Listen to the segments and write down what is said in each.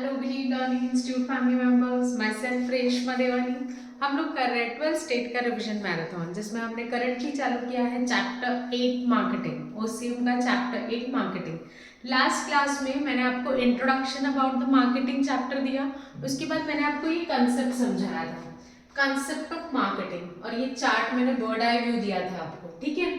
Hello believe learning institute family members, my self Reshma देवानी। हम लोग कर रहे हैं 12 स्टेट का रिवीजन मैराथन, जिसमें हमने करंटली चालू किया है चैप्टर 8 मार्केटिंग, ओसीएम का चैप्टर 8 मार्केटिंग। लास्ट क्लास में मैंने आपको introduction about the marketing chapter दिया। उसके बाद मैंने आपको ये कंसेप्ट समझाया था, कंसेप्ट ऑफ मार्केटिंग, और ये चार्ट मैंने बर्ड आई व्यू दिया था आपको। ठीक है,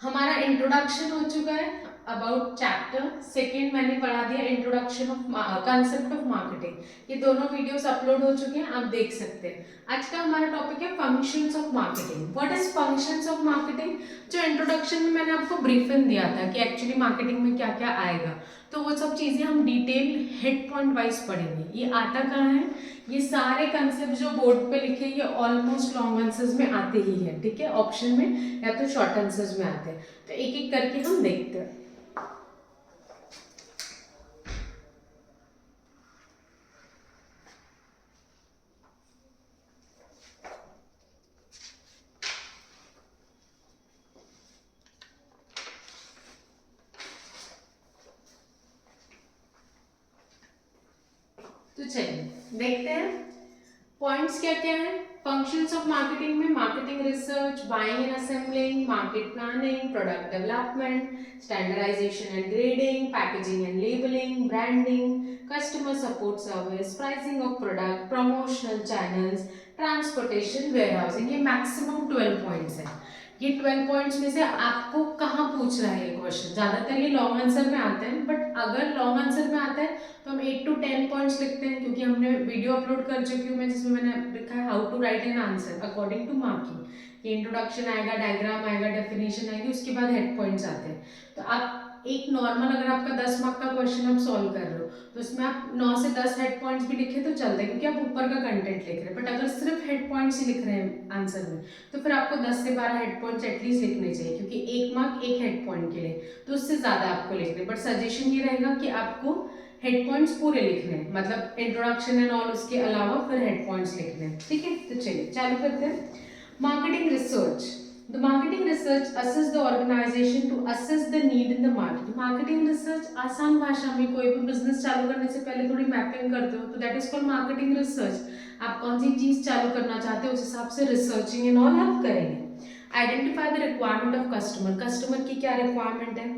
हमारा इंट्रोडक्शन हो चुका है अबाउट चैप्टर सेकेंड। मैंने पढ़ा दिया introduction of concept of marketing. ये दोनों वीडियोस अपलोड हो चुके हैं, आप देख सकते हैं। आज का हमारा टॉपिक है functions of marketing. What is functions of marketing? जो इंट्रोडक्शन में मैंने आपको ब्रीफिंग दिया था कि एक्चुअली मार्केटिंग में क्या क्या आएगा, तो वो सब चीजें हम डिटेल हेड पॉइंट वाइज पढ़ेंगे। ये आता कहाँ है? ये सारे कंसेप्ट जो बोर्ड पे लिखे ये ऑलमोस्ट लॉन्ग आंसर्स में आते ही है। ठीक है, ऑप्शन में या तो शॉर्ट आंसर्स में आते हैं। तो एक एक करके हम देखते हैं। तो चलिए देखते हैं पॉइंट्स क्या क्या है। फंक्शंस ऑफ मार्केटिंग में marketing research, buying and assembling, market planning, product development, standardisation and grading, packaging and labelling, branding, customer support service, pricing of product, promotional channels, transportation, warehousing. ये मैक्सिमम 12 पॉइंट्स है। ये 12 points में से आपको कहाँ पूछ रहा है ये क्वेश्चन? ज्यादातर ये लॉन्ग आंसर में आते हैं, बट अगर लॉन्ग आंसर में आता है तो हम 8 to 10 पॉइंट्स लिखते हैं, क्योंकि हमने वीडियो अपलोड कर चुकी हूँ मैं, जिसमें मैंने लिखा है how to write an answer according to marking. ये इंट्रोडक्शन आएगा, डायग्राम आएगा, डेफिनेशन आएगी, उसके बाद हेड पॉइंट्स आते हैं। तो आप एक नॉर्मल, अगर आपका 10 मार्क का क्वेश्चन आप सॉल्व कर रहे हो तो उसमें आप 9 से 10 हेड पॉइंट्स भी लिखे तो चलता है, क्योंकि आप ऊपर का कंटेंट लिख रहे हैं। बट अगर सिर्फ हेड पॉइंट्स ही लिख रहे हैं आंसर में, तो फिर आपको 10 से 12 हेड पॉइंट्स एटलीस्ट लिखने चाहिए, क्योंकि एक मार्क एक हेड पॉइंट के लिए, तो उससे ज्यादा आपको लिखने। बट सजेशन ये रहेगा कि आपको हेड पॉइंट्स पूरे लिखने हैं, मतलब इंट्रोडक्शन एंड ऑल, उसके अलावा फिर हेड पॉइंट्स लिखने हैं। ठीक है, तो चलिए चालू करते हैं। Marketing research. The marketing research assess the organization to assess the need in the market. Marketing research आसान भाषा में, कोई भी बिजनेस चालू करने से पहले थोड़ी मैपिंग करते हो, तो that is called marketing research. आप कौन सी चीज चालू करना चाहते हो उस हिसाब से रिसर्चिंग एंड ऑल आप करेंगे। Identify the requirement of customer. Customer की क्या रिक्वायरमेंट है?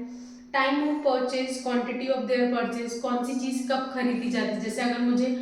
Time of purchase, quantity of their purchase, कौन सी चीज कब खरीदी जाती है। जैसे अगर मुझे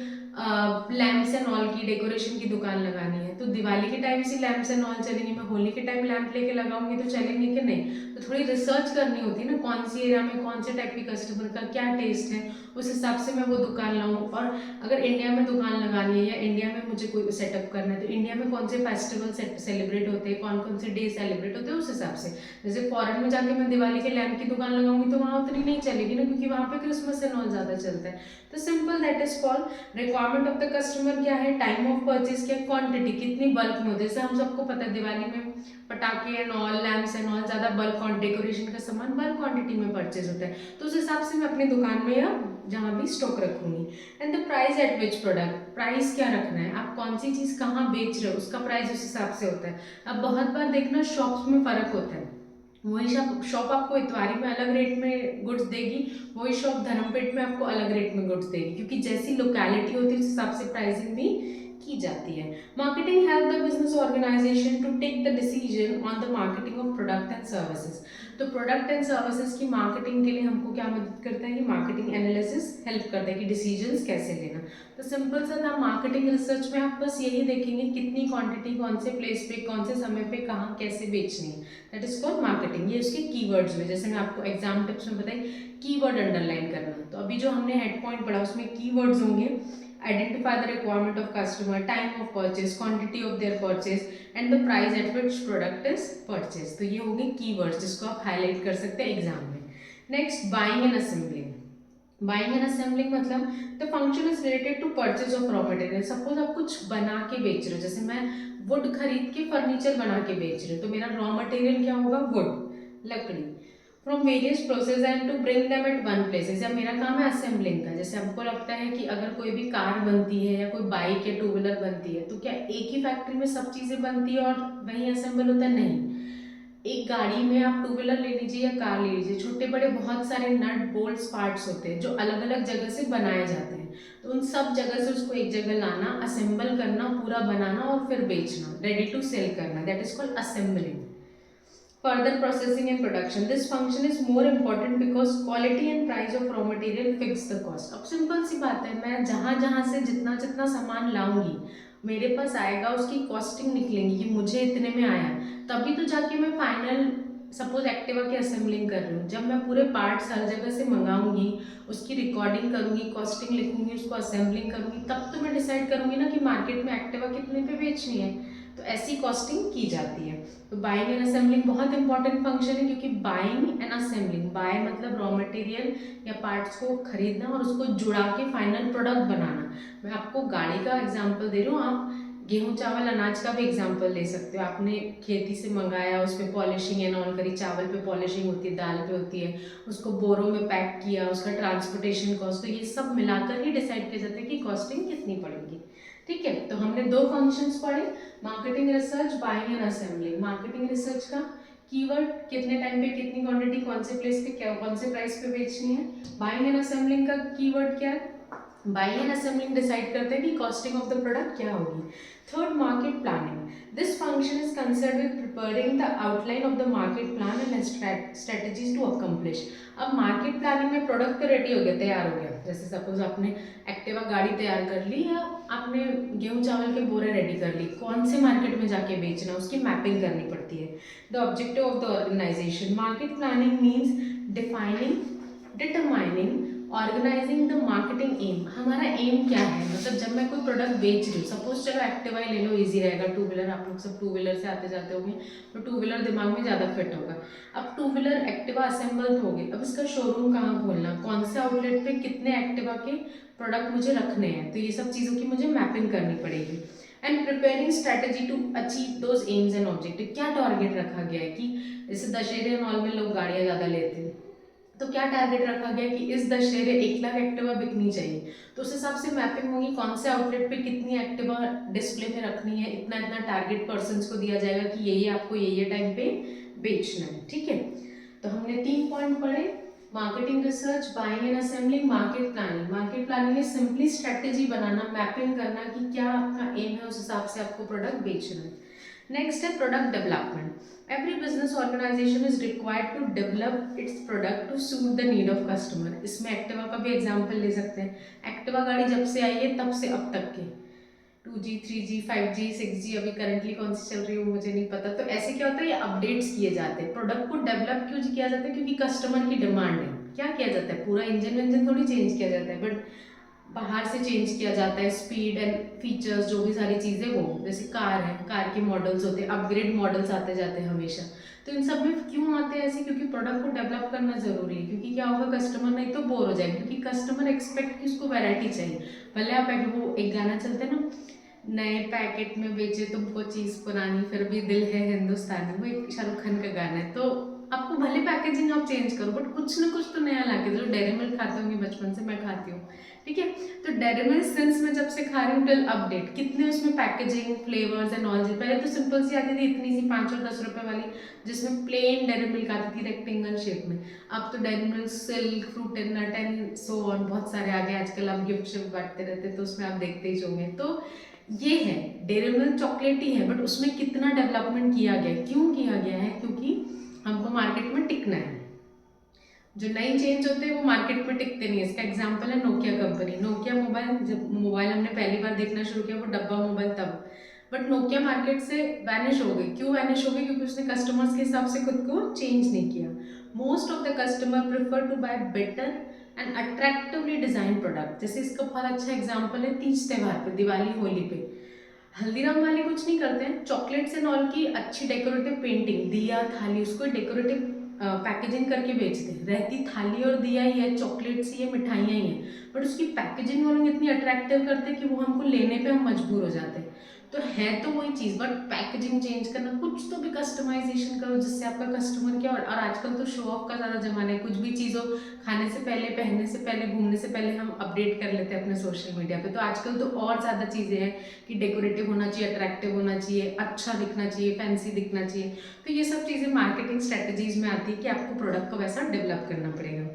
लैम्प्स एंड ऑल की डेकोरेशन की दुकान लगानी है, तो दिवाली के टाइम से लैम्प्स एंड ऑल चलेंगे, मैं होली के टाइम लैम्प लेके लगाऊंगी तो चलेंगे कि नहीं? तो थोड़ी रिसर्च करनी होती है ना, कौन सी एरिया में कौन से टाइप के कस्टमर का क्या टेस्ट है, उस हिसाब से मैं वो दुकान लाऊं। और अगर इंडिया में दुकान लगानी है या इंडिया में मुझे कोई सेटअप करना है, तो इंडिया में कौन से फेस्टिवल सेलिब्रेट होते हैं, कौन कौन से डे सेलिब्रेट होते हैं, उस हिसाब से। जैसे फॉरेन में जाके मैं दिवाली के लैम्प की दुकान लगाऊंगी तो वहाँ उतनी नहीं चलेगी ना, क्योंकि वहाँ पे क्रिसमस एंड ऑल ज़्यादा चलता है। तो simple, that is called requirement of the customer. क्या है? टाइम ऑफ परचेज क्या है? क्वांटिटी, कितनी बल्क में होती है। जैसे हम सबको पता है दिवाली में पटाखे and all, lamps and all ज्यादा बल्क और डेकोरेशन का सामान बल्क क्वांटिटी में परचेज होता है, तो उस हिसाब से मैं अपनी दुकान में या जहाँ भी स्टॉक रखूंगी। And the price at which product, price क्या रखना है, आप कौन सी चीज कहाँ बेच रहे हो उसका प्राइस उस हिसाब से होता है। अब बहुत बार देखना शॉप्स में फर्क होता है, वही शॉप आपको इतवारी में अलग रेट में गुड्स देगी, वही शॉप धर्मपेट में आपको अलग रेट में गुड्स देगी, क्योंकि जैसी लोकेलिटी होती है उस हिसाब से प्राइसिंग भी की जाती है। Marketing help the business organisation to take the decision on the marketing of product and services. तो प्रोडक्ट एंड सर्विसेज की मार्केटिंग के लिए हमको क्या मदद करता है? ये मार्केटिंग एनालिसिस हेल्प करता है कि डिसीजंस कैसे लेना। तो सिंपल सा था, मार्केटिंग रिसर्च में आप बस यही देखेंगे कितनी क्वांटिटी कौन से प्लेस पे कौन से समय पे कहाँ कैसे बेचनी है, दैट इज कॉल्ड मार्केटिंग। ये उसके कीवर्ड्स में, जैसे मैं आपको एग्जाम टिप्स में बताई, कीवर्ड अंडरलाइन करना। तो अभी जो हमने हेड पॉइंट पढ़ा उसमें कीवर्ड्स होंगे, identify the requirement of customer, time of purchase, quantity of their purchase and the price at which product is purchase. तो ये होंगे कीवर्ड्स जिसको आप हाईलाइट कर सकते हैं एग्जाम में। Next, buying and assembling. Buying and assembling मतलब the function is related to purchase of raw material. Suppose आप कुछ बना के बेच रहे हो, जैसे मैं वुड खरीद के फर्नीचर बना के बेच रहे हो, तो मेरा रॉ मटेरियल क्या होगा? वुड, लकड़ी, from various process and to bring them at one place. जैसे मेरा काम है असेंबलिंग का, जैसे हमको लगता है कि अगर कोई भी कार बनती है या कोई बाइक या टू व्हीलर बनती है, तो क्या एक ही फैक्ट्री में सब चीज़ें बनती है और वहीं असेंबल होता है? नहीं, एक गाड़ी में आप टू व्हीलर ले लीजिए या कार ले लीजिए, छोटे बड़े बहुत सारे नट बोल्ट्स पार्ट्स होते हैं जो अलग अलग जगह से बनाए जाते हैं। तो उन सब जगह से उसको एक जगह लाना, असेंबल करना, पूरा बनाना और फिर बेचना, रेडी टू सेल करना, that is called assembling. Further processing and production. This function is more important because quality and price of raw material fix the cost. अब सिंपल सी बात है, मैं जहाँ जहाँ से जितना जितना सामान लाऊंगी मेरे पास आएगा, उसकी कॉस्टिंग निकलेंगी कि मुझे इतने में आया, तभी तो जाके मैं फाइनल, सपोज एक्टिवा की असेंबलिंग कर रही हूँ, जब मैं पूरे पार्ट्स हर जगह से मंगाऊंगी, उसकी रिकॉर्डिंग करूंगी, कॉस्टिंग लिखूंगी, उसको असेंबलिंग करूंगी, तब तो मैं डिसाइड करूंगी ना कि मार्केट में एक्टिवा कितने पे बेचनी है। तो ऐसी कॉस्टिंग की जाती है। तो बाइंग एंड असेंबलिंग बहुत इंपॉर्टेंट फंक्शन है, क्योंकि बाइंग एंड असेंबलिंग, बाय मतलब रॉ मटेरियल या पार्ट्स को खरीदना और उसको जुड़ा के फाइनल प्रोडक्ट बनाना। मैं आपको गाड़ी का एग्जांपल दे रही हूँ, आप गेहूं चावल अनाज का भी एग्जांपल ले सकते हो। आपने खेती से मंगाया, उस पर पॉलिशिंग एंड ऑल करी, चावल पे पॉलिशिंग होती है, दाल पे होती है, उसको बोरों में पैक किया, उसका ट्रांसपोर्टेशन कॉस्ट, तो ये सब मिलाकर ही डिसाइड किया जाता है कि कॉस्टिंग कितनी पड़ेगी। ठीक है, तो हमने दो फंक्शंस पढ़े, marketing research, buying and assembling. Marketing research का कीवर्ड, कितने टाइम पे कितनी क्वांटिटी कौन से प्लेस पे क्या कौन से प्राइस पे बेचनी है। बाइंग एंड असेंबलिंग का कीवर्ड क्या है, बाइंग एंड असेंबलिंग डिसाइड करते हैं कि कॉस्टिंग ऑफ द प्रोडक्ट क्या होगी। Third, market planning. This function is concern with preparing the outline of the market plan and strategies to accomplish. अब market planning में प्रोडक्ट तो रेडी हो गया, तैयार हो गया, जैसे सपोज आपने एक्टिवा गाड़ी तैयार कर ली या आपने गेहूं चावल के बोरे रेडी कर ली, कौन से मार्केट में जाके बेचना, उसकी मैपिंग करनी पड़ती है। The objective of the organization, market planning means defining, determining, organizing the marketing aim. हमारा एम क्या है, मतलब जब मैं कोई प्रोडक्ट बेच रही हूँ, सपोज चलो एक्टिवा ही ले लो, इजी रहेगा। टू व्हीलर, आप लोग सब टू व्हीलर से आते जाते होंगे, तो टू व्हीलर दिमाग में ज़्यादा फिट होगा। अब टू व्हीलर एक्टिवा असेंबल हो गई, अब इसका शोरूम कहाँ खोलना, कौन से आउटलेट पे कितने एक्टिवा के प्रोडक्ट मुझे रखने हैं, तो ये सब चीज़ों की मुझे मैपिंग करनी पड़ेगी। And preparing strategy to achieve those aims and objective. क्या टारगेट रखा गया है कि जैसे दशहरे मॉल में लोग गाड़ियाँ ज़्यादा लेते हैं, तो क्या टारगेट रखा गया कि इस दशहरे 1 लाख एक्टिवा बिकनी चाहिए, तो उस हिसाब से मैपिंग होगी कौन से आउटलेट पे कितनी एक्टिवा डिस्प्ले में रखनी है, इतना इतना टारगेट पर्सन्स को दिया जाएगा कि ये आपको ये टाइम पे बेचना है। ठीक है, तो हमने 3 पॉइंट पढ़े, marketing research, buying and assembling, market planning. Market planning is simply strategy banana, mapping करना कि क्या आपका एम है, उस हिसाब से आपको प्रोडक्ट बेचना है। नेक्स्ट है product development. Every business organization is required to develop its product to suit the need of customer. इसमें एक्टिवा का भी एग्जाम्पल ले सकते हैं। एक्टिवा गाड़ी जब से आई है तब से अब तक के 2G 3G 5G 6G, अभी करंटली कौन सी चल रही है मुझे नहीं पता, तो ऐसे क्या होता है, ये अपडेट्स किए जाते हैं। प्रोडक्ट को डेवलप क्यों किया जाता है, क्योंकि कस्टमर की डिमांड है। क्या किया जाता है, पूरा इंजन विंजन थोड़ी चेंज किया जाता है, बट बाहर से चेंज किया जाता है, स्पीड एंड फीचर्स जो भी सारी चीज़ें, वो जैसे कार है, कार के मॉडल्स होते हैं, अपग्रेड मॉडल्स आते जाते हैं हमेशा। तो इन सब में क्यों आते हैं ऐसे, क्योंकि प्रोडक्ट को डेवलप करना जरूरी है, क्योंकि क्या होगा, कस्टमर नहीं तो बोर हो जाएगा, क्योंकि कस्टमर एक्सपेक्ट कि उसको वैरायटी चाहिए। भले आप वो एक गाना चलते हैं ना, नए पैकेट में बेचे तुमको चीज़ पुरानी, फिर भी दिल है हिंदुस्तानी, वो एक शाहरुख खान का गाना है। तो आपको भले पैकेजिंग आप चेंज करो, बट कुछ ना कुछ तो नया लाके दो। डेयरी मिल्क खाते होंगे बचपन से, मैं खाती हूँ, ठीक है। तो डेयरी मिल्क सिंस मैं जब से खा रही हूँ टिल अपडेट, कितने उसमें पैकेजिंग, फ्लेवर्स एंड ऑल। पहले तो सिंपल सी आती थी, इतनी सी 5 और 10 रुपए वाली, जिसमें प्लेन डेयरी मिल्क आती थी रेक्टेंगल शेप में। अब तो Dairy Milk Silk, fruit and nut and so on, बहुत सारे आ गए आजकल। अब गिफ्ट शिफ्ट बांटते रहते, तो उसमें आप देखते ही होंगे। तो ये है डेयरी मिल्क, चॉकलेट ही है, बट उसमें कितना डेवलपमेंट किया गया, क्यों किया गया है, क्योंकि हमको मार्केट में टिकना है। जो नई चेंज होते हैं वो मार्केट में टिकते नहीं है। इसका एग्जांपल है नोकिया कंपनी। नोकिया मोबाइल, जब मोबाइल हमने पहली बार देखना शुरू किया, वो डब्बा मोबाइल तब, बट नोकिया मार्केट से वैनिश हो गई। क्यों वैनिश हो गई, क्योंकि उसने कस्टमर्स के हिसाब से खुद को चेंज नहीं किया। Most of the customer prefer to buy better and attractively design product. जैसे इसका बहुत अच्छा एग्जाम्पल है तीज त्यौहार पे, दिवाली होली पे हल्दीराम वाले कुछ नहीं करते हैं, चॉकलेट्स एंड ऑल की अच्छी डेकोरेटिव पेंटिंग, दिया थाली, उसको डेकोरेटिव पैकेजिंग करके बेचते हैं। रहती थाली और दिया ही है, चॉकलेट्स ही है, मिठाइयाँ ही हैं, बट उसकी पैकेजिंग वो लोग इतनी अट्रैक्टिव करते हैं कि वो हमको लेने पे हम मजबूर हो जाते हैं। तो है तो वही चीज़, बट पैकेजिंग चेंज करना, कुछ तो भी कस्टमाइजेशन करो जिससे आपका कस्टमर क्या। और आजकल तो शो ऑफ का ज़्यादा जमाना है, कुछ भी चीज़ हो, खाने से पहले, पहनने से पहले, घूमने से पहले हम अपडेट कर लेते हैं अपने सोशल मीडिया पे। तो आजकल तो और ज़्यादा चीज़ें हैं कि डेकोरेटिव होना चाहिए, अट्रैक्टिव होना चाहिए, अच्छा दिखना चाहिए, फैंसी दिखना चाहिए। तो ये सब चीज़ें मार्केटिंग स्ट्रेटजीज में आती है कि आपको प्रोडक्ट को वैसा डेवलप करना पड़ेगा।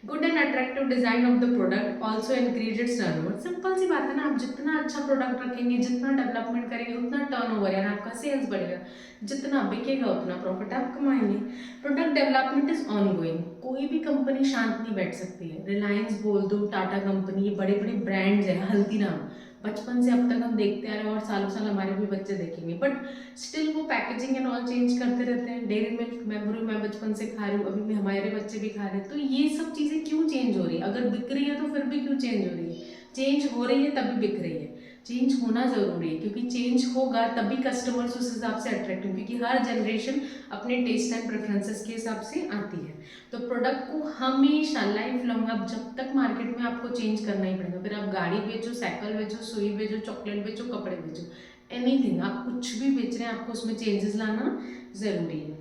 Good and attractive design of the product also increase its turnover. Simple सी बात है ना, आप जितना अच्छा प्रोडक्ट रखेंगे, जितना डेवलपमेंट करेंगे, उतना टर्नओवर यानी आपका सेल्स बढ़ेगा, जितना बिकेगा उतना प्रॉफिट आप कमाएंगे। Product development is ongoing. कोई भी कंपनी शांत नहीं बैठ सकती है। रिलायंस बोल दो, टाटा कंपनी, ये बड़े बड़े ब्रांड्स हैं, हल्दीराम, बचपन से अब तक हम देखते आ रहे हैं और सालों साल हमारे भी बच्चे देखेंगे, बट स्टिल वो पैकेजिंग एंड ऑल चेंज करते रहते हैं। डेयरी मिल्क मैं बचपन से खा रही हूँ, अभी भी हमारे बच्चे भी खा रहे हैं। तो ये सब चीज़ें क्यों चेंज हो रही है? अगर बिक रही है तो फिर भी क्यों चेंज हो रही है? चेंज हो रही है तभी बिक रही है। चेंज होना ज़रूरी है, क्योंकि चेंज होगा तभी कस्टमर्स उस हिसाब से अट्रैक्ट होंगे, क्योंकि हर जनरेशन अपने टेस्ट एंड प्रेफरेंसेस के हिसाब से आती है। तो प्रोडक्ट को हमेशा लाइफ लॉन्ग, अब जब तक मार्केट में आपको चेंज करना ही पड़ेगा। फिर आप गाड़ी बेचो, साइकिल बेचो, सुई बेचो, चॉकलेट बेचो, कपड़े बेचो, एनीथिंग, आप कुछ भी बेच रहे हैं, आपको उसमें चेंजेस लाना ज़रूरी है।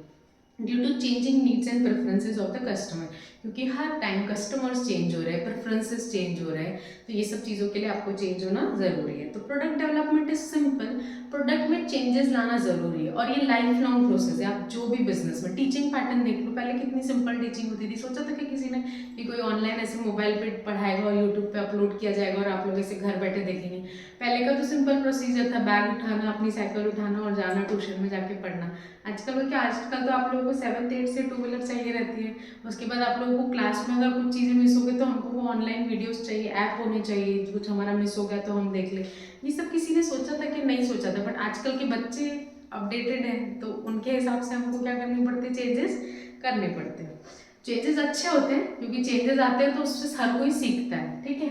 Due to changing needs and preferences of the customer, क्योंकि हर टाइम कस्टमर्स चेंज हो रहे हैं, प्रेफरेंसेस चेंज हो रहे हैं, तो ये सब चीज़ों के लिए आपको चेंज होना ज़रूरी है। तो product development is simple, product में चेंजेस लाना ज़रूरी है, और ये लाइफ लॉन्ग प्रोसेस है। आप जो भी बिजनेस में टीचिंग पैटर्न देख लो, पहले कितनी सिंपल टीचिंग होती थी। सोचा था कि किसी ने कि कोई ऑनलाइन ऐसे मोबाइल पे पढ़ाएगा और यूट्यूब पे अपलोड किया जाएगा और आप लोग ऐसे घर बैठे देखेंगे। पहले का तो सिंपल प्रोसीजर था, बैग उठाना, अपनी साइकिल उठाना और जाना ट्यूशन में जाके पढ़ना। आजकल को क्या, आजकल तो आप लोगों को 7th 8th से 2 व्हीलर चाहिए रहती है। उसके बाद आप लोगों को क्लास में अगर कुछ चीज़ें मिस हो गई तो हमको वो ऑनलाइन वीडियोस चाहिए, ऐप होने चाहिए, कुछ हमारा मिस हो गया तो हम देख लें। ये सब किसी ने सोचा था कि नहीं सोचा था, बट आजकल के बच्चे अपडेटेड हैं, तो उनके हिसाब से हमको क्या करने पड़ते, चेंजेस करने पड़ते हैं। चेंजेस अच्छे होते हैं, क्योंकि चेंजेस आते हैं तो उससे हर कोई सीखता है, ठीक है।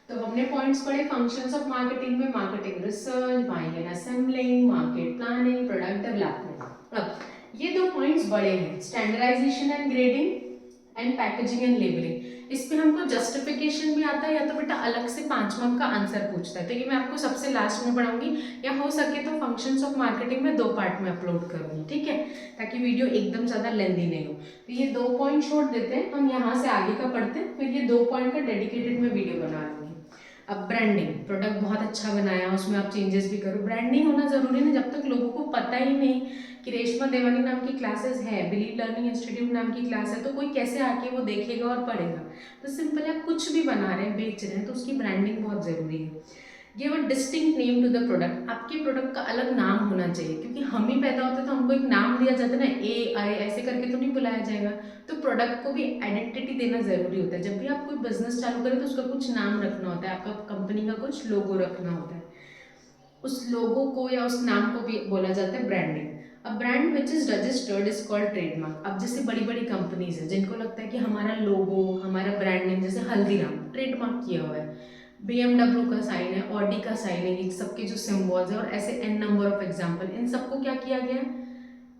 तो हमने पॉइंट्स पढ़े फंक्शंस ऑफ मार्केटिंग में, marketing research, buying and assembling, market planning, product development. अब ये 2 पॉइंट्स बड़े हैं, standardization and grading and packaging and labelling. इस पे हमको जस्टिफिकेशन भी आता है, या तो बेटा अलग से 5 मार्क का आंसर पूछता है, तो ये मैं आपको सबसे लास्ट में पढ़ाऊंगी, या हो सके तो फंक्शंस ऑफ मार्केटिंग में 2 पार्ट में अपलोड करूंगी, ठीक है, ताकि वीडियो एकदम ज़्यादा लेंदी नहीं हो। तो ये 2 पॉइंट छोड़ देते हैं, हम यहाँ से आगे का पढ़ते हैं, फिर ये 2 पॉइंट का डेडिकेटेड में वीडियो बना लूँगी। अब ब्रांडिंग, प्रोडक्ट बहुत अच्छा बनाया, उसमें आप चेंजेस भी करो, ब्रांडिंग होना जरूरी है ना। जब तक लोगों को पता ही नहीं कि रेशमा देवानी नाम की क्लासेस है, बिलीव लर्निंग इंस्टीट्यूट नाम की क्लास है, तो कोई कैसे आके वो देखेगा और पढ़ेगा। तो सिंपल है, कुछ भी बना रहे हैं, बेच रहे हैं, तो उसकी ब्रांडिंग बहुत ज़रूरी है। Give a distinct name to the product, आपके प्रोडक्ट का अलग नाम होना चाहिए, क्योंकि हम ही पैदा होते तो हमको एक नाम दिया जाता है ना, ए आई ऐसे करके तो नहीं बुलाया जाएगा। तो प्रोडक्ट को भी आइडेंटिटी देना जरूरी होता है। जब भी आप कोई बिजनेस चालू करें तो उसका कुछ नाम रखना होता है, आपका कंपनी का कुछ लोगो रखना होता है, उस लोगो को या उस नाम को भी बोला जाता है ब्रांडिंग। अब brand which is registered is called trademark. अब जैसे बड़ी बड़ी कंपनीज है जिनको लगता है कि हमारा लोगो, हमारा ब्रांड नेम, जैसे हल्दीराम ट्रेडमार्क किया हुआ है, BMW का साइन है, ऑडी का साइन है, ये सबके जो सिम्बॉल्स है, और ऐसे n नंबर ऑफ एग्जाम्पल, इन सबको क्या किया गया,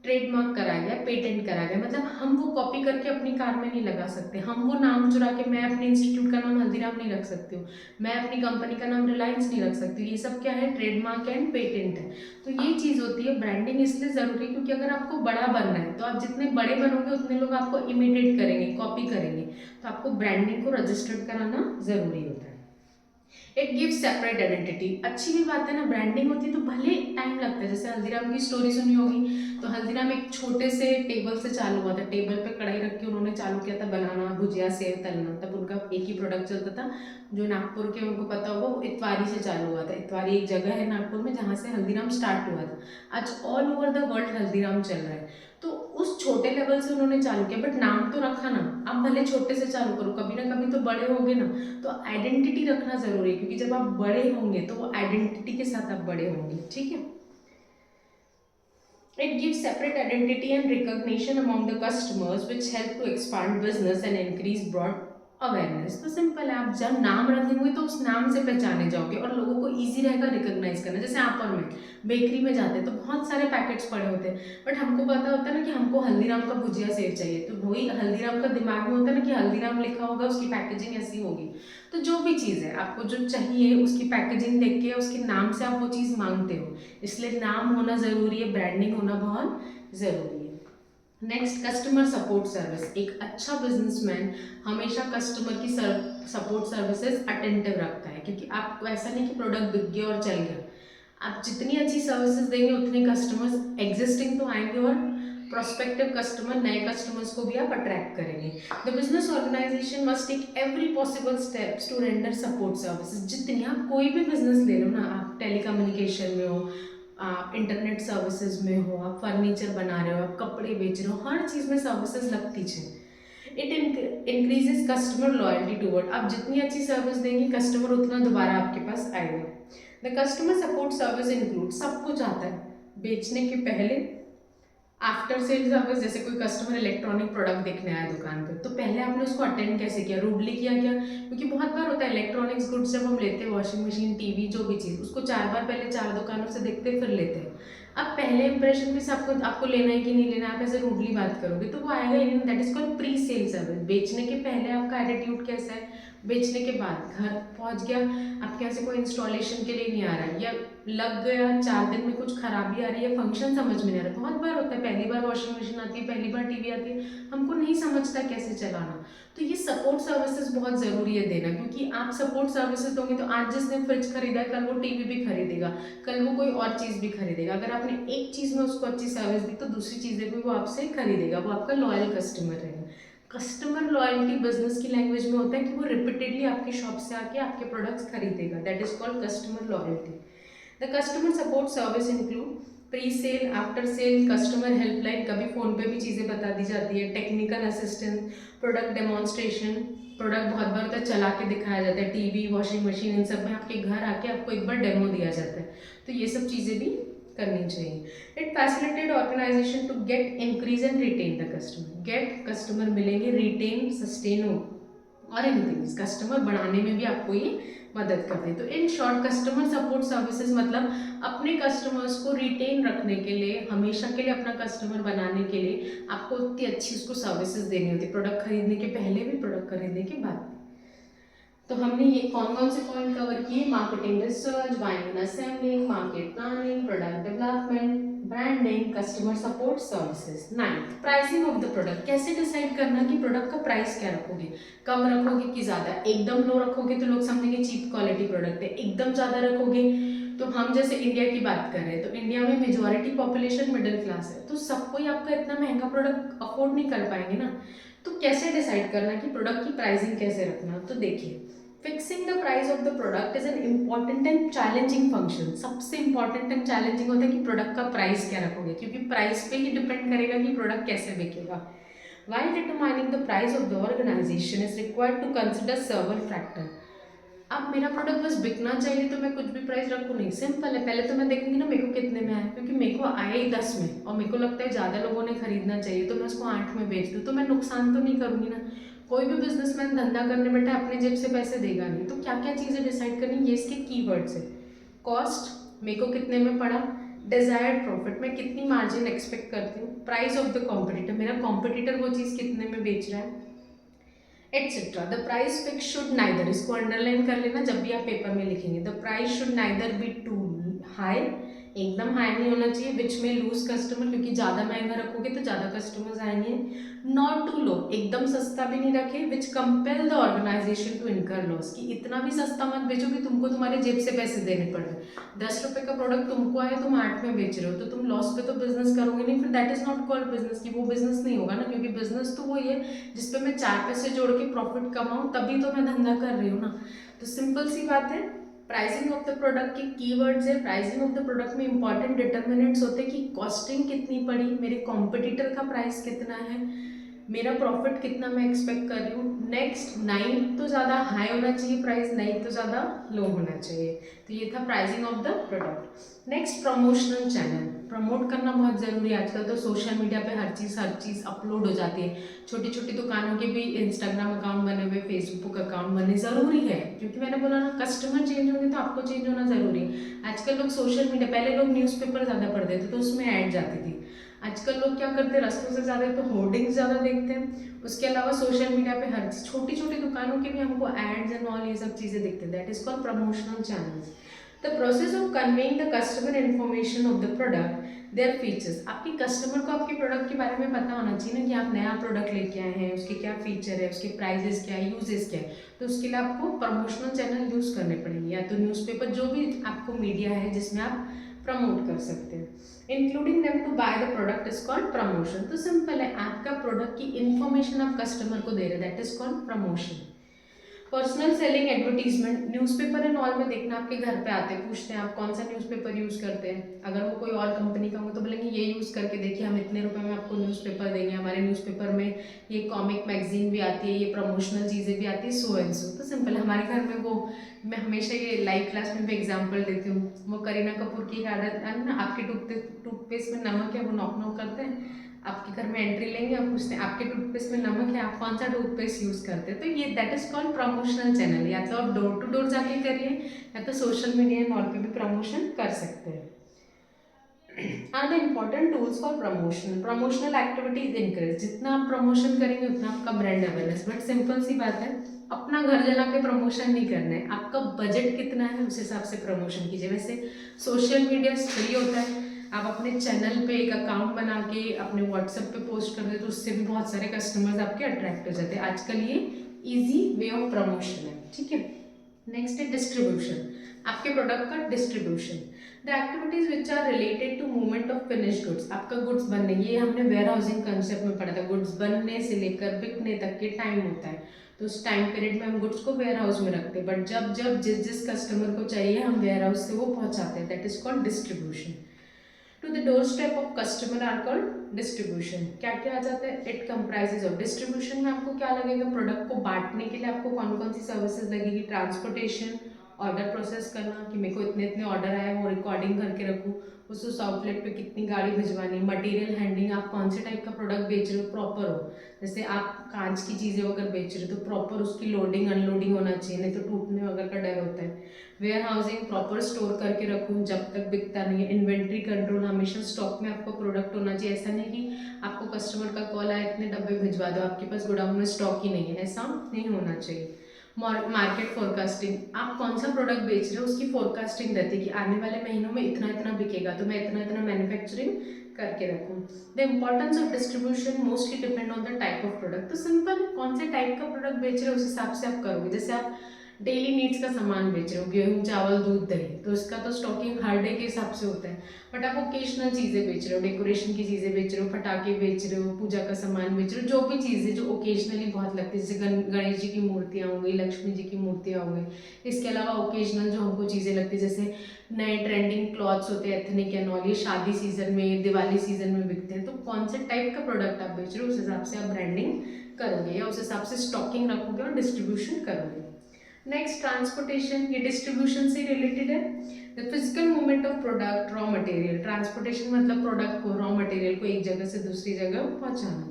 ट्रेडमार्क करा गया, पेटेंट करा गया। मतलब हम वो कॉपी करके अपनी कार में नहीं लगा सकते, हम वो नाम चुरा के, मैं अपने इंस्टीट्यूट का नाम हल्दीराम नहीं रख सकती हूँ, मैं अपनी कंपनी का नाम रिलायंस नहीं रख सकती हूँ। ये सब क्या है, ट्रेडमार्क एंड पेटेंट है। तो ये चीज़ होती है, ब्रांडिंग इसलिए ज़रूरी है क्योंकि अगर आपको बड़ा बनना है तो आप जितने बड़े बनोगे उतने लोग आपको इमिटेट करेंगे, कॉपी करेंगे, तो आपको ब्रांडिंग को रजिस्टर्ड कराना ज़रूरी होता है। It gives separate identity. अच्छी भी बात है ना, ब्रांडिंग होती है तो भले टाइम लगता है। जैसे हल्दीराम की स्टोरी सुनी होगी, तो हल्दीराम एक छोटे से टेबल से चालू हुआ था, टेबल पे कढ़ाई रख के उन्होंने चालू किया था बनाना, भुजिया सेव तलना। तब उनका एक ही प्रोडक्ट चलता था, जो नागपुर के उनको पता होगा, वो इतवारी से चालू हुआ था। इतवारी एक जगह है नागपुर में जहाँ से हल्दीराम स्टार्ट हुआ था। आज all over the world Haldiram चल रहा है। तो उस छोटे लेवल से उन्होंने चालू किया, बट नाम तो रखा ना। आप भले छोटे से चालू करो, कभी ना कभी तो बड़े होगे ना। तो आइडेंटिटी रखना जरूरी है, क्योंकि जब आप बड़े होंगे तो वो आइडेंटिटी के साथ आप बड़े होंगे, ठीक है। It gives separate identity and recognition among the customers, which help to expand business and increase broad awareness तो सिंपल है, आप जब नाम रखेंगे तो उस नाम से पहचाने जाओगे और लोगों को इजी रहेगा रिकॉग्नाइज करना। जैसे आप और मैं बेकरी में जाते हैं तो बहुत सारे पैकेट्स पड़े होते हैं, बट हमको पता होता है ना कि हमको हल्दीराम का भुजिया सेव चाहिए, तो वही हल्दीराम का दिमाग में होता है ना कि हल्दीराम लिखा होगा, उसकी पैकेजिंग ऐसी होगी। तो जो भी चीज़ है आपको जो चाहिए उसकी पैकेजिंग देख के उसके नाम से आप वो चीज़ मांगते हो, इसलिए नाम होना ज़रूरी है, ब्रांडिंग होना बहुत ज़रूरी है। Next, customer support service. एक अच्छा बिजनेसमैन हमेशा कस्टमर की सपोर्ट सर्विसेज अटेंटिव रखता है, क्योंकि आपको ऐसा नहीं कि प्रोडक्ट बिक गया और चल गया। आप जितनी अच्छी सर्विसेज देंगे उतने कस्टमर्स एग्जिस्टिंग तो आएंगे और प्रोस्पेक्टिव कस्टमर, नए कस्टमर्स को भी आप अट्रैक्ट करेंगे। The business organization must take every possible steps to render support services. जितनी आप कोई भी बिजनेस ले लो ना, आप टेलीकम्युनिकेशन में हो, आप इंटरनेट सर्विसेज में हो, आप फर्नीचर बना रहे हो, आप कपड़े बेच रहे हो, हर चीज़ में सर्विसेज लगती है। It increases customer loyalty toward. आप जितनी अच्छी सर्विस देंगे कस्टमर उतना दोबारा आपके पास आएगा। The customer support service include, सब कुछ आता है, बेचने के पहले आफ्टर सेल सर्विस। जैसे कोई कस्टमर इलेक्ट्रॉनिक प्रोडक्ट देखने आया दुकान पे, तो पहले आपने उसको अटेंड कैसे किया, रूडली किया क्या? क्योंकि बहुत बार होता है इलेक्ट्रॉनिक्स गुड्स जब हम लेते हैं, वॉशिंग मशीन, टीवी, जो भी चीज़, उसको 4 बार पहले 4 दुकानों से देखते फिर लेते हैं। अब पहले इंप्रेशन में से आपको लेना है कि नहीं लेना, आप ऐसे रूडली बात करोगे तो वो आएगा ही नहीं। That is called pre sale service. बेचने के पहले आपका एटीट्यूड कैसा है, बेचने के बाद घर पहुंच गया, आपके यहाँ से कोई इंस्टॉलेशन के लिए नहीं आ रहा है, या लग गया 4 दिन में कुछ खराबी आ रही है, फंक्शन समझ में नहीं आ रहा। बहुत बार होता है पहली बार वॉशिंग मशीन आती है, पहली बार टीवी आती है, हमको नहीं समझता कैसे चलाना। तो ये सपोर्ट सर्विसेज बहुत ज़रूरी है देना, क्योंकि आप सपोर्ट सर्विसेज दोगे तो आज जिसने फ्रिज खरीदा है कल वो टीवी भी खरीदेगा, कल वो कोई और चीज़ भी खरीदेगा। अगर आपने एक चीज़ में उसको अच्छी सर्विस दी तो दूसरी चीज़ें भी वो आपसे खरीदेगा, वो आपका लॉयल कस्टमर रहेगा। कस्टमर लॉयल्टी बिजनेस की लैंग्वेज में होता है कि वो रिपीटेडली आपकी शॉप से आके आपके प्रोडक्ट्स खरीदेगा। That is called customer loyalty. The customer support service include pre sale, after sale, customer helpline, कभी फ़ोन पे भी चीज़ें बता दी जाती है, technical assistance, product demonstration, product बहुत बार होता है चला के दिखाया जाता है, टीवी, वॉशिंग मशीन, इन सब में आपके घर आके आपको एक बार डेमो दिया जाता है, तो ये सब चीज़ें भी करनी चाहिए। It facilitate organization to get increase and retain the customer. Get customer मिलेंगे, रिटेन सस्टेन हो और इंक्रीज कस्टमर बढ़ाने में भी आपको ये मदद करते हैं। तो in short customer support services मतलब अपने कस्टमर्स को रिटेन रखने के लिए, हमेशा के लिए अपना कस्टमर बनाने के लिए आपको उतनी अच्छी उसको सर्विसेज देनी होती है, प्रोडक्ट खरीदने के पहले भी, प्रोडक्ट खरीदने के बाद भी। तो हमने ये कौन कौन से पॉइंट कवर किए, marketing research, buying and assembling, market planning, product development, branding, customer support services. 9th, pricing of the product. कैसे डिसाइड करना कि प्रोडक्ट का प्राइस क्या रखोगे, कम रखोगे कि ज़्यादा। एकदम लो रखोगे तो लोग समझेंगे चीप क्वालिटी प्रोडक्ट है, एकदम ज़्यादा रखोगे तो हम जैसे इंडिया की बात कर रहे हैं तो इंडिया में मेजॉरिटी पॉपुलेशन मिडिल क्लास है, तो सब कोई आपका इतना महंगा प्रोडक्ट अफोर्ड नहीं कर पाएंगे ना। तो कैसे डिसाइड करना कि प्रोडक्ट की प्राइसिंग कैसे रखना, तो देखिए, fixing the price of the product is an important and challenging function. सबसे इंपॉर्टेंट एंड चैलेंजिंग होता है कि प्रोडक्ट का प्राइस क्या रखोगे, क्योंकि प्राइस पे ही डिपेंड करेगा कि प्रोडक्ट कैसे बिकेगा। While determining the price of the organization is required to consider several factors. अब मेरा प्रोडक्ट बस बिकना चाहिए तो मैं कुछ भी प्राइस रखूँ नहीं, सिंपल है। पहले तो मैं देखूंगी ना मेरे को कितने में आया, क्योंकि मेरे को आए ही 10 में और मेरे को लगता है ज़्यादा लोगों ने खरीदना चाहिए तो मैं उसको 8 में बेच दूँ, तो मैं नुकसान तो नहीं करूँगी ना। कोई भी बिजनेसमैन धंधा करने बैठा अपने जेब से पैसे देगा नहीं। तो क्या क्या चीज़ें डिसाइड करनी, ये इसके कीवर्ड्स है। कॉस्ट, मेरे को कितने में पड़ा। डिजायर्ड प्रॉफिट, मैं कितनी मार्जिन एक्सपेक्ट करती हूँ। प्राइस ऑफ द कॉम्पिटिटर, मेरा कॉम्पिटिटर वो चीज़ कितने में बेच रहा है, etcetera. The price fix should neither, इसको अंडरलाइन कर लेना जब भी आप पेपर में लिखेंगे। The price should neither be too high, एकदम हाई नहीं होना चाहिए, विच में लूज कस्टमर, क्योंकि ज़्यादा महंगा रखोगे तो ज़्यादा कस्टमर्स आएंगे। नॉट टू लो, एकदम सस्ता भी नहीं रखे, which compel the organisation to incur loss, कि इतना भी सस्ता मत बेचो कि तुमको तुम्हारे जेब से पैसे देने पड़े। 10 रुपये का प्रोडक्ट तुमको आया, तुम 8 में बेच रहे हो, तो तुम लॉस पे तो बिजनेस करोगे नहीं, फिर that is not called business, की वो बिजनेस नहीं होगा ना। क्योंकि बिजनेस तो वही है जिसपे मैं 4 पैसे जोड़ के प्रॉफिट कमाऊँ, तभी तो मैं धंधा कर रही हूँ ना। तो सिंपल सी बात है, प्राइसिंग ऑफ द प्रोडक्ट के कीवर्ड्स है। प्राइसिंग ऑफ द प्रोडक्ट में इंपॉर्टेंट डिटर्मिनेंट्स होते हैं कि कॉस्टिंग कितनी पड़ी, मेरे कॉम्पिटिटर का प्राइस कितना है, मेरा प्रॉफिट कितना मैं एक्सपेक्ट कर रही हूँ। नेक्स्ट, नाइन तो ज़्यादा हाई होना चाहिए प्राइस, नाइन तो ज़्यादा लो होना चाहिए। तो ये था pricing of the product. Next, promotional channel. Promote करना बहुत ज़रूरी है। आजकल तो सोशल मीडिया पे हर चीज़ अपलोड हो जाती है। छोटी छोटी दुकानों के भी इंस्टाग्राम अकाउंट बने हुए, फेसबुक अकाउंट बने, ज़रूरी है, क्योंकि मैंने बोला ना, कस्टमर चेंज होंगे तो आपको चेंज होना ज़रूरी है। आजकल लोग सोशल मीडिया, पहले लोग न्यूज़पेपर ज़्यादा पढ़ते थे तो उसमें ऐड जाती थी। आजकल लोग क्या करते हैं, रस्तों से ज़्यादा तो होर्डिंग्स ज़्यादा देखते हैं। उसके अलावा सोशल मीडिया पे हर छोटी छोटी दुकानों के भी हमको एड्स एंड ऑल ये सब चीज़ें दिखते हैं। That is called promotional channels. The process of conveying the customer information of the product, their features. आपके कस्टमर को आपके प्रोडक्ट के बारे में पता होना चाहिए ना, कि आप नया प्रोडक्ट लेके आए हैं, उसके क्या फीचर है, उसके प्राइजेस क्या है, यूजेस क्या है। तो उसके लिए आपको प्रमोशनल चैनल यूज़ करने पड़ेंगे, या तो न्यूज़पेपर, जो भी आपको मीडिया है जिसमें आप प्रमोट कर सकते हैं। Including them to buy the product is called promotion. तो सिंपल है, आपका प्रोडक्ट की इन्फॉर्मेशन आप कस्टमर को दे रहे हैं, that is called promotion. Personal selling advertisement, newspaper and all में देखना, आपके घर पे आते हैं, पूछते हैं आप कौन सा न्यूज़पेपर यूज़ करते हैं। अगर वो कोई और कंपनी का होगा तो बोलेंगे ये यूज़ करके देखिए, हम इतने रुपए में आपको न्यूज़पेपर देंगे, हमारे न्यूज़पेपर में ये कॉमिक मैगजीन भी आती है, ये प्रमोशनल चीज़ें भी आती है, सो एंड सो। तो सिंपल, हमारे घर में वो, मैं हमेशा ये लाइव क्लास में भी एग्जाम्पल देती हूँ, वो करीना कपूर की आदत है ना, आपके टूथपेस्ट में नमक है, वो नॉक नॉक करते हैं, आपके घर में एंट्री लेंगे और पूछते हैं आपके टूथपेस्ट में नमक है, आप कौन सा टूथपेस्ट यूज़ करते हैं। तो ये that is called promotional channel. या तो आप डोर टू डोर जाके करिए, या तो सोशल मीडिया एंड ऑल पे भी प्रमोशन कर सकते हैं। Are the important tools for promotion. Promotional activities increase, जितना आप प्रमोशन करेंगे उतना आपका ब्रांड अवेयरनेस। बट सिंपल सी बात है, अपना घर जला के प्रमोशन नहीं करना है, आपका बजट कितना है उस हिसाब से प्रमोशन कीजिए। वैसे सोशल मीडिया फ्री होता है, आप अपने चैनल पे एक अकाउंट बना के अपने व्हाट्सएप पे पोस्ट कर दे तो उससे भी बहुत सारे कस्टमर्स आपके अट्रैक्ट हो जाते हैं। आजकल ये इजी वे ऑफ प्रमोशन है, ठीक है। नेक्स्ट है डिस्ट्रीब्यूशन, आपके प्रोडक्ट का distribution. The activities which are related to movement of finish goods, आपका गुड्स बनने, ये हमने वेयर हाउसिंग कंसेप्ट में पढ़ा था। गुड्स बनने से लेकर बिकने तक के टाइम होता है, तो उस टाइम पीरियड में हम गुड्स को वेयर हाउस में रखते हैं, बट जब जब जिस जिस कस्टमर को चाहिए हम वेयर हाउस से वो पहुंचाते हैं, that is called distribution. To the door step of customer are called distribution. क्या क्या आ जाता है, इट कंप्राइजेज ऑफ। डिस्ट्रीब्यूशन में आपको क्या लगेगा, प्रोडक्ट को बांटने के लिए आपको कौन कौन सी सर्विसेज लगेगी, ट्रांसपोर्टेशन, ऑर्डर प्रोसेस करना, कि मेरे को इतने इतने ऑर्डर आए वो रिकॉर्डिंग करके रखूँ, उस आउटलेट पे कितनी गाड़ी भिजवानी, मटेरियल हैंडलिंग, आप कौन से टाइप का प्रोडक्ट बेच रहे हो प्रॉपर हो। जैसे आप कांच की चीज़ें अगर बेच रहे हो तो प्रॉपर उसकी लोडिंग अनलोडिंग होना चाहिए, नहीं तो टूटने वगैरह का डर होता है। वेयर हाउसिंग, प्रॉपर स्टोर करके रखूँ जब तक बिकता नहीं है। इन्वेंट्री कंट्रोल, हमेशा स्टॉक में आपको प्रोडक्ट होना चाहिए। ऐसा नहीं कि आपको कस्टमर का कॉल आया इतने डब्बे भिजवा दो, आपके पास गोडाउन में स्टॉक ही नहीं है, ऐसा नहीं होना चाहिए। मार्केट फोरकास्टिंग, आप कौन सा प्रोडक्ट बेच रहे हो उसकी फोरकास्टिंग रहती है कि आने वाले महीनों में इतना इतना बिकेगा, तो मैं इतना इतना मैन्युफैक्चरिंग करके रखूँ। The importance of distribution mostly depend on the type of product. तो सिंपल है, कौन से टाइप का प्रोडक्ट बेच रहे हो उस हिसाब से आप करोगे। जैसे आप डेली नीड्स का सामान बेच रहे हो, गेहूँ चावल दूध दही, तो इसका तो स्टॉकिंग हर डे के हिसाब से होता है। बट आप ओकेजनल चीज़ें बेच रहे हो, डेकोरेशन की चीज़ें बेच रहे हो, पटाखे बेच रहे हो, पूजा का सामान बेच रहे हो, जो भी चीज़ें जो ओकेजनली बहुत लगती है, जैसे गणेश जी की मूर्तियाँ हो गई, लक्ष्मी जी की मूर्तियाँ हो गई। इसके अलावा ओकेजनल जो हमको चीज़ें लगती है, जैसे नए ट्रेंडिंग क्लॉथ्स होते हैं एथनिक एंड ऑल, ये शादी सीजन में, दिवाली सीजन में बिकते हैं। तो कौन से टाइप का प्रोडक्ट आप बेच रहे हो उस हिसाब से आप ब्रांडिंग करोगे, या उस हिसाब से स्टॉकिंग रखोगे और डिस्ट्रीब्यूशन करोगे। नेक्स्ट, ट्रांसपोर्टेशन, ये डिस्ट्रीब्यूशन से रिलेटेड है। The physical movement of product, raw material. Transportation मतलब प्रोडक्ट को, रॉ मटेरियल को एक जगह से दूसरी जगह पहुंचाना।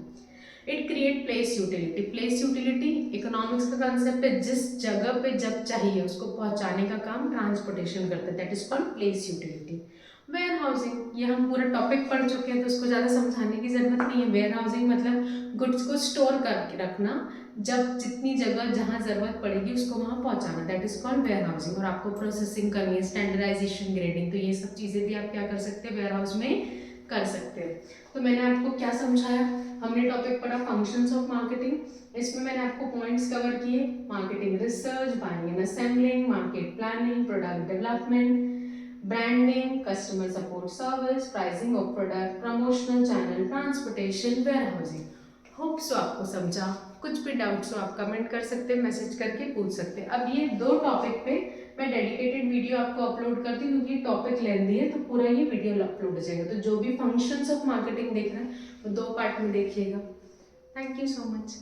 It create place utility. Place utility economics का कंसेप्ट है, जिस जगह पे जब चाहिए उसको पहुंचाने का काम ट्रांसपोर्टेशन करता है, that is called place utility. Warehousing, ये हम पूरा टॉपिक पढ़ चुके हैं तो उसको ज़्यादा समझाने की ज़रूरत नहीं है। वेयर हाउसिंग मतलब गुड्स को स्टोर करके रखना, जब जितनी जगह जहाँ ज़रूरत पड़ेगी उसको वहाँ पहुँचाना, that is called warehousing. और आपको प्रोसेसिंग करनी है, स्टैंडर्डाइजेशन, ग्रेडिंग, तो ये सब चीज़ें भी आप क्या कर सकते हैं, वेयर हाउस में कर सकते हैं। तो मैंने आपको क्या समझाया, हमने टॉपिक पढ़ा फंक्शंस ऑफ मार्केटिंग। इसमें मैंने आपको पॉइंट्स कवर किए, marketing research, buying and assembling, market planning, product development, branding, customer support service, pricing of product, promotional channel, transportation, warehousing. Hope so आपको समझा। कुछ भी डाउट्स हो आप कमेंट कर सकते हैं, मैसेज करके पूछ सकते हैं। अब ये दो टॉपिक पे मैं डेडिकेटेड वीडियो आपको अपलोड करती हूँ, क्योंकि टॉपिक लेंदी है तो पूरा ये वीडियो अपलोड हो जाएगा। तो जो भी फंक्शंस ऑफ मार्केटिंग देख रहे हैं वो दो पार्ट में देखिएगा। Thank you so much.